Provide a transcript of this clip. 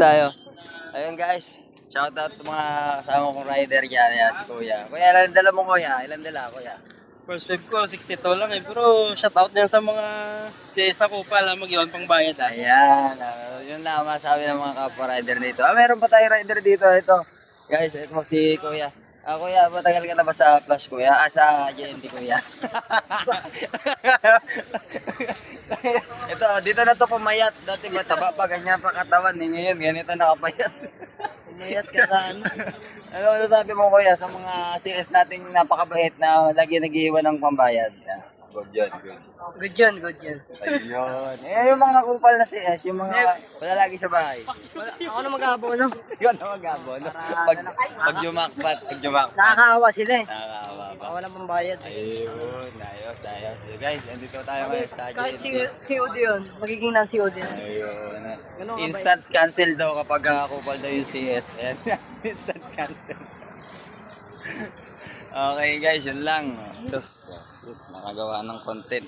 tayo. Ayun guys, shoutout sa mga kasama kong rider dyan. Yan, si Kuya. Kuya, ilan dala mo Kuya? Ilan dala Kuya? First wave ko, 62 lang eh. Pero shoutout yan sa mga CS na kupal na mag-iwan pang bayad ah. Ayan, yun lang ang masabi ng mga kapwa rider dito. Meron pa tayo rider dito. Ito. Guys, ito si Kuya. Kuya, matagal ka na ba sa Flash Kuya? Sa JNT Kuya. Ito, dito na to pumayat. Dati mataba pa, ganyan pa katawan. Ngayon, ganito nakapayat. Pumayat ka sa ano. Ano masasabi mo Kuya sa mga CS nating napakabait na lagi nag-iwan ng pambayad? Good yun, good. Good yun, good yun. Ayun. Yung mga kupal na CS, yung mga wala lagi sa bahay. Ako na mag-aabono. Yun na mag-abon. Pag yumakpat, Nakakaawa sila eh. Nakakawa ba? Wala pang bayad. Ayun, ayos. So guys, nandito tayo ngayon sa Kahit JNT. COD yun, magiging non-COD yun. Ayun. Instant cancel daw kapag kupal daw yung CS. Ayan. Instant cancel. Okay guys, yun lang. Tapos, nakagawa ng content.